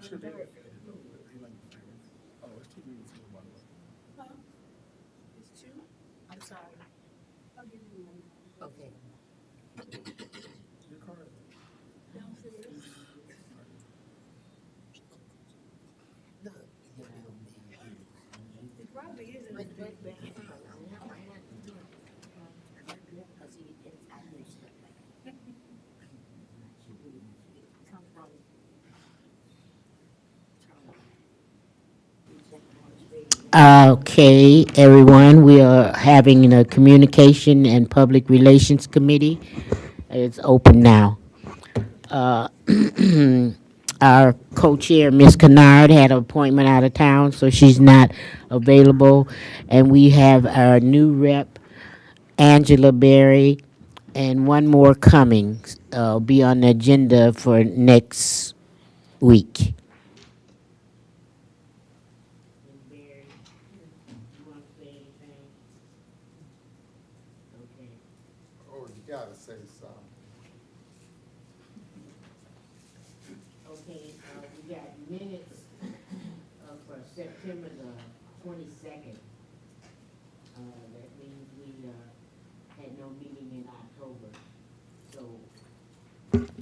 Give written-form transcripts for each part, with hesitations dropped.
Okay. Look, you know, because I knew stuff like come from Okay, everyone, we are having a communication and public relations committee. It's open now. Uh, our co-chair, Ms. Kennard, had an appointment out of town, so she's not available. And we have our new rep, Angela Berry, and one more coming. Be on the agenda for next week. Okay, we got minutes for September the 22nd. That means we had no meeting in October. So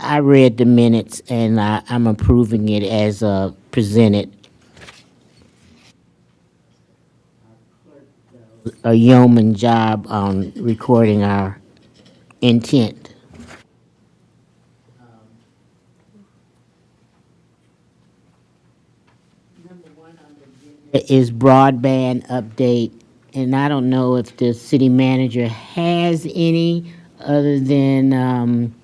I read the minutes and I'm approving it as presented. A yeoman job on recording our intent. Number one on the agenda is broadband update, and I don't know if the city manager has any other than,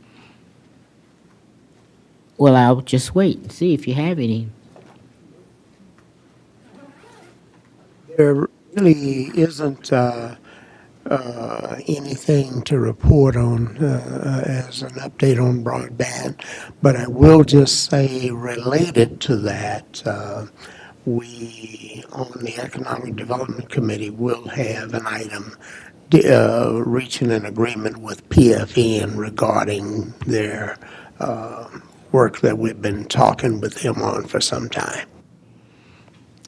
well, I'll just wait and see if you have any. There really isn't anything to report on as an update on broadband, but I will just say related to that, we on the Economic Development Committee will have an item reaching an agreement with PFN regarding their work that we've been talking with them on for some time.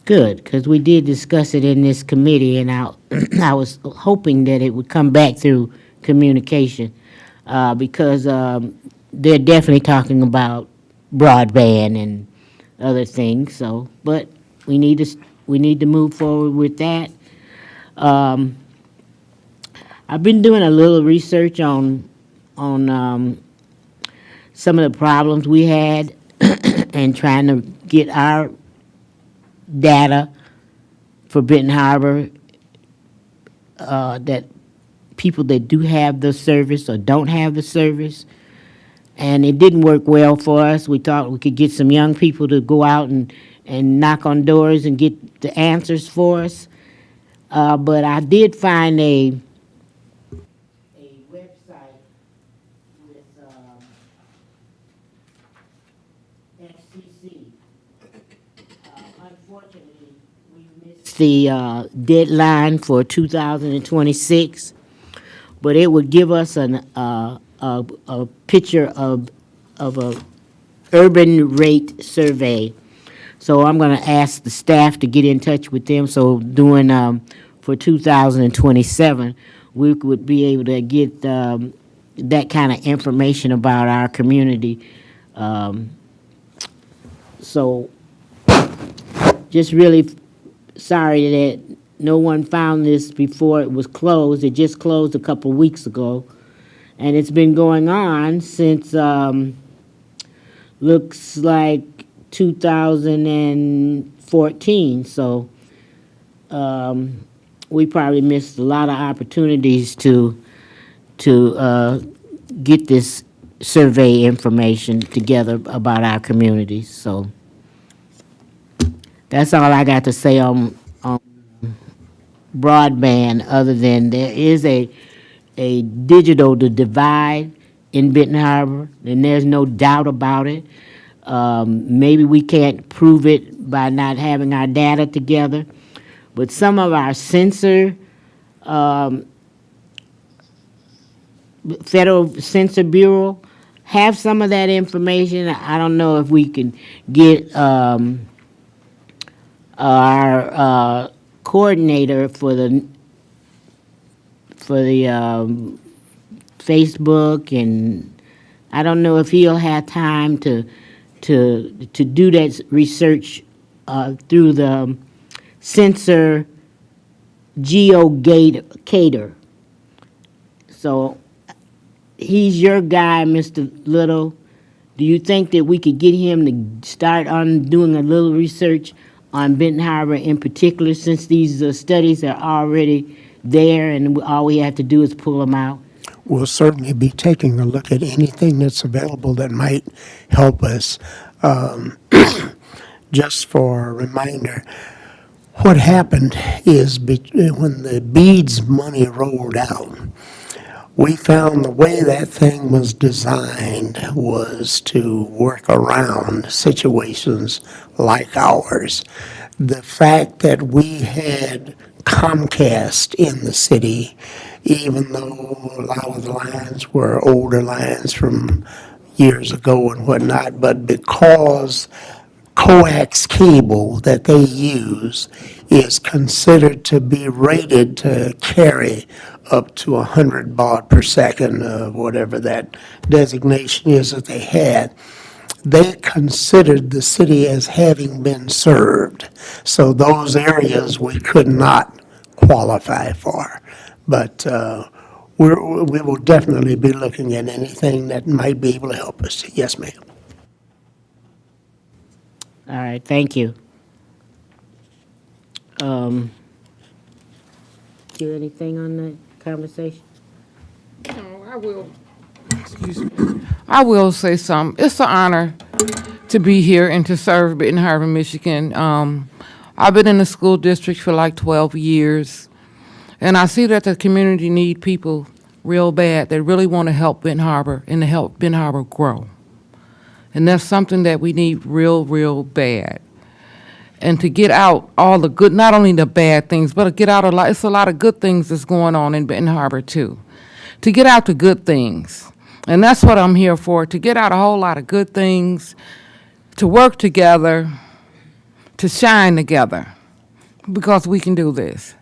Good, because we did discuss it in this committee, and I was hoping that it would come back through communication, because they're definitely talking about broadband and other things. So, but we need to move forward with that. Um, I've been doing a little research on some of the problems we had and trying to get our data for Benton Harbor, that people that do have the service or don't have the service. And it didn't work well for us. We thought we could get some young people to go out and knock on doors and get the answers for us. But I did find a website with FCC. Unfortunately, we missed the deadline for 2026, but it would give us a picture of a urban rate survey. So I'm going to ask the staff to get in touch with them. So doing for 2027, we would be able to get that kind of information about our community. So just really sorry that no one found this before it was closed. It just closed a couple weeks ago. And it's been going on since, looks like 2014. So we probably missed a lot of opportunities to get this survey information together about our communities. So that's all I got to say on broadband, other than there is a digital divide in Benton Harbor, and there's no doubt about it. Maybe we can't prove it by not having our data together, but some of our Federal Censor Bureau have some of that information. I don't know if we can get our coordinator for the Facebook, and I don't know if he'll have time to do that research through the sensor geocator. So he's your guy, Mr. Little. Do you think that we could get him to start on doing a little research on Benton Harbor in particular, since these studies are already there and all we have to do is pull them out? We'll certainly be taking a look at anything that's available that might help us. Just for a reminder, what happened is when the BEADS money rolled out, we found the way that thing was designed was to work around situations like ours. The fact that we had Comcast in the city, even though a lot of the lines were older lines from years ago and whatnot, but because coax cable that they use is considered to be rated to carry up to 100 baud per second, whatever that designation is that they had. They considered the city as having been served. So those areas we could not qualify for. But we will definitely be looking at anything that might be able to help us. Yes, ma'am. All right, thank you. Do anything on that conversation? No, I will. Excuse me. I will say something. It's an honor to be here and to serve Benton Harbor, Michigan. I've been in the school district for like 12 years, and I see that the community need people real bad that really want to help Benton Harbor and to help Benton Harbor grow. And that's something that we need real, real bad. And to get out all the good, not only the bad things, but to get out it's a lot of good things that's going on in Benton Harbor too. To get out the good things. And that's what I'm here for, to get out a whole lot of good things, to work together, to shine together, because we can do this.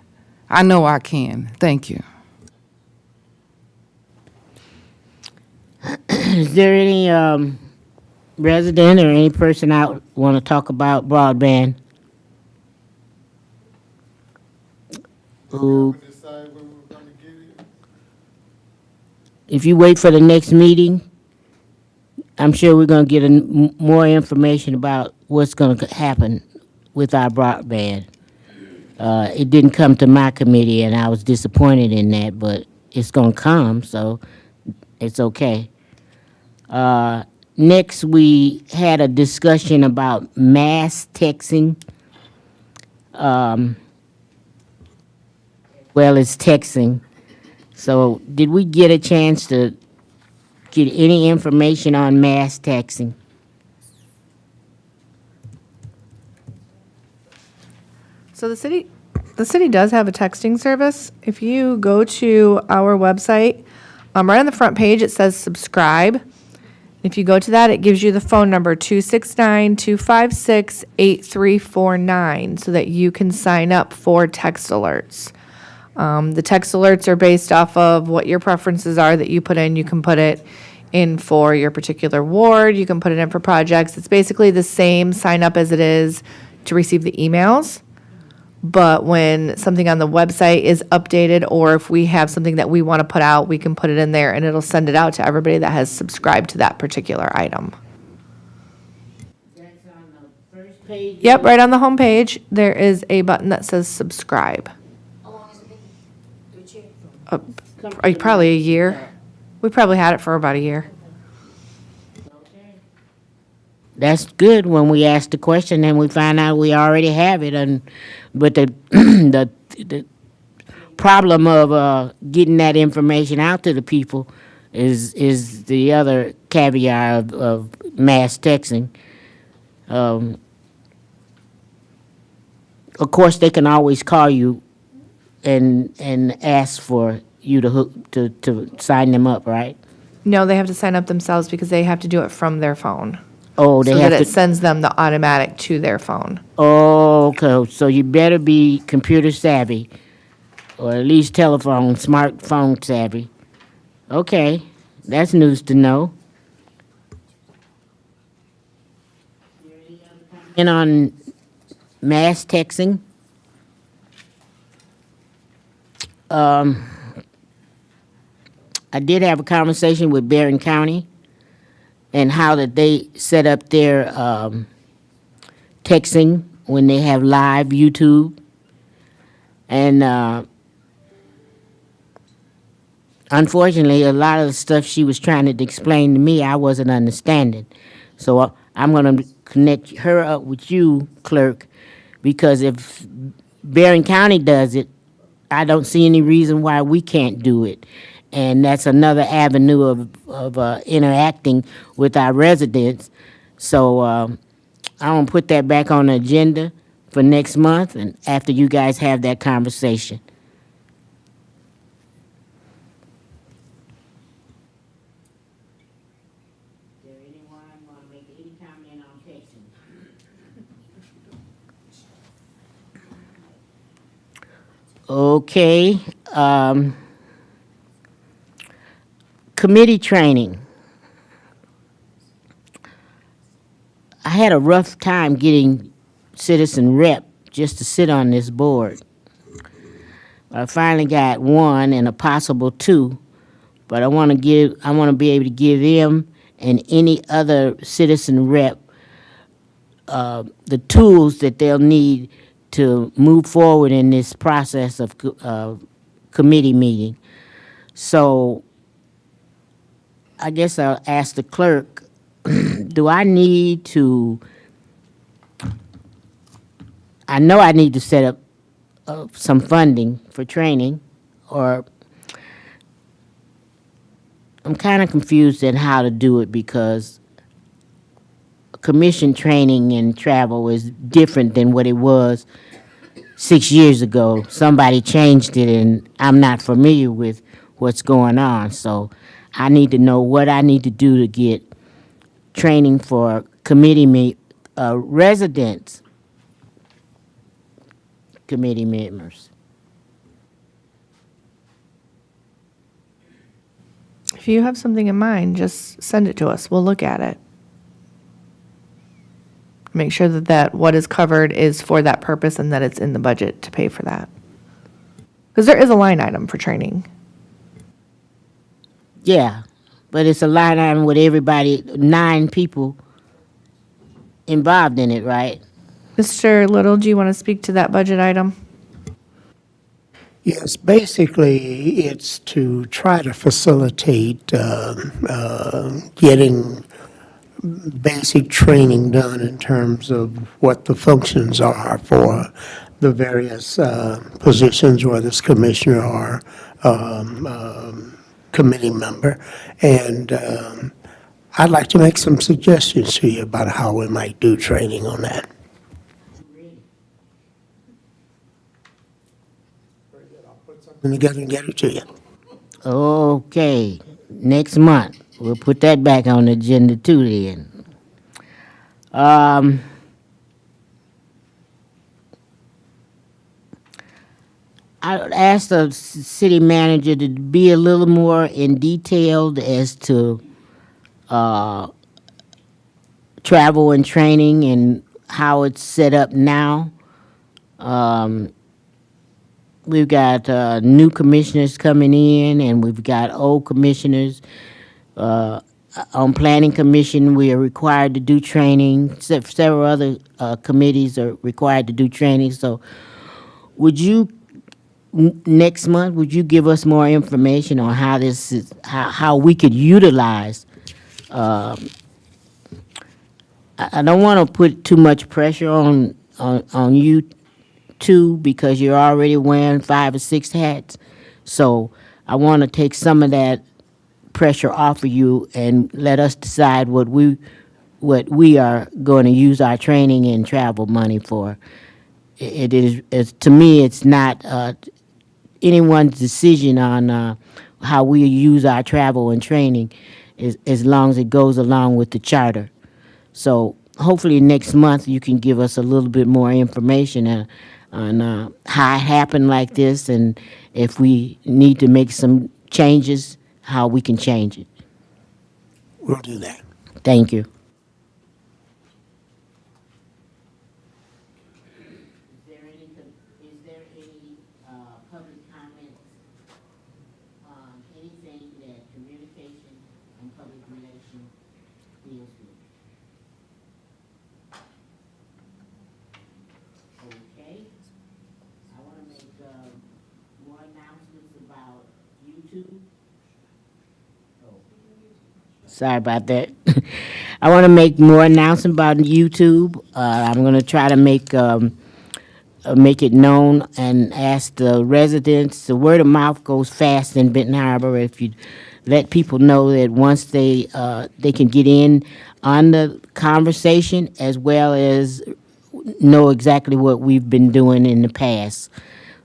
I know I can. Thank you. Is there any resident or any person out want to talk about broadband? Who? If you wait for the next meeting, I'm sure we're going to get more information about what's going to happen with our broadband. It didn't come to my committee, and I was disappointed in that, but it's going to come, so it's okay. Next, we had a discussion about mass texting, well as texting. So did we get a chance to get any information on mass texting? So the city does have a texting service. If you go to our website, right on the front page, it says subscribe. If you go to that, it gives you the phone number 269-256-8349 so that you can sign up for text alerts. The text alerts are based off of what your preferences are that you put in. You can put it in for your particular ward. You can put it in for projects. It's basically the same sign up as it is to receive the emails. But when something on the website is updated, or if we have something that we want to put out, we can put it in there and it'll send it out to everybody that has subscribed to that particular item. That's on the first page? Yep, right on the home page, there is a button that says subscribe. Probably a year. We probably had it for about a year. That's good when we ask the question and we find out we already have it. But the the problem of getting that information out to the people is the other caveat of mass texting. Of course, they can always call you and ask for you to sign them up, right? No, they have to sign up themselves because they have to do it from their phone. Oh, they So have that to. it sends them the automatic to their phone. Oh, okay, so you better be computer savvy, or at least smartphone savvy. Okay, that's news to know. And on mass texting, I did have a conversation with Barron County and how that they set up their texting when they have live YouTube. And unfortunately, a lot of the stuff she was trying to explain to me, I wasn't understanding. So I'm going to connect her up with you, clerk, because if Barron County does it, I don't see any reason why we can't do it. And that's another avenue of interacting with our residents. So I'm going to put that back on the agenda for next month and after you guys have that conversation. Is there anyone want to make any comment on texting? Okay, committee training. I had a rough time getting citizen rep just to sit on this board. I finally got one and a possible two, but I want to be able to give them and any other citizen rep the tools that they'll need to move forward in this process of committee meeting. So I guess I'll ask the clerk, do I need to, I know I need to set up some funding for training, or I'm kind of confused in how to do it because commission training and travel is different than what it was 6 years ago. Somebody changed it and I'm not familiar with what's going on. So I need to know what I need to do to get training for residents, committee members. If you have something in mind, just send it to us. We'll look at it. Make sure that what is covered is for that purpose and that it's in the budget to pay for that. Because there is a line item for training. Yeah, but it's a line item with everybody, 9 people involved in it, right? Mr. Little, do you want to speak to that budget item? Yes, basically, it's to try to facilitate getting basic training done in terms of what the functions are for the various positions, whether it's commissioner or committee member. And I'd like to make some suggestions to you about how we might do training on that. Let me get and get it to you. Okay, next month. We'll put that back on the agenda too then. I asked the city manager to be a little more in detail as to travel and training and how it's set up now. We've got new commissioners coming in, and we've got old commissioners. On Planning Commission, we are required to do training. Several other committees are required to do training. So would you, next month, would you give us more information on how this is, how we could utilize? I don't want to put too much pressure on you two because you're already wearing 5 or 6 hats. So I want to take some of that pressure off of you and let us decide what we are going to use our training and travel money for. It is, to me, it's not anyone's decision on how we use our travel and training, as long as it goes along with the charter. So hopefully next month you can give us a little bit more information on how it happened like this, and if we need to make some changes, how we can change it. We'll do that. Thank you. Is there any public comments on anything that communication and public relations deals with? Okay. I want to make more announcements about YouTube. Sorry about that. I want to make more announcements about YouTube. I'm going to try to make it known and ask the residents. The word of mouth goes fast in Benton Harbor. If you let people know that once they can get in on the conversation, as well as know exactly what we've been doing in the past,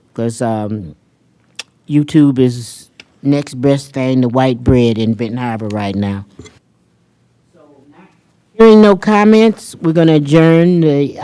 because YouTube is next best thing to white bread in Benton Harbor right now. So, hearing no comments, we're going to adjourn the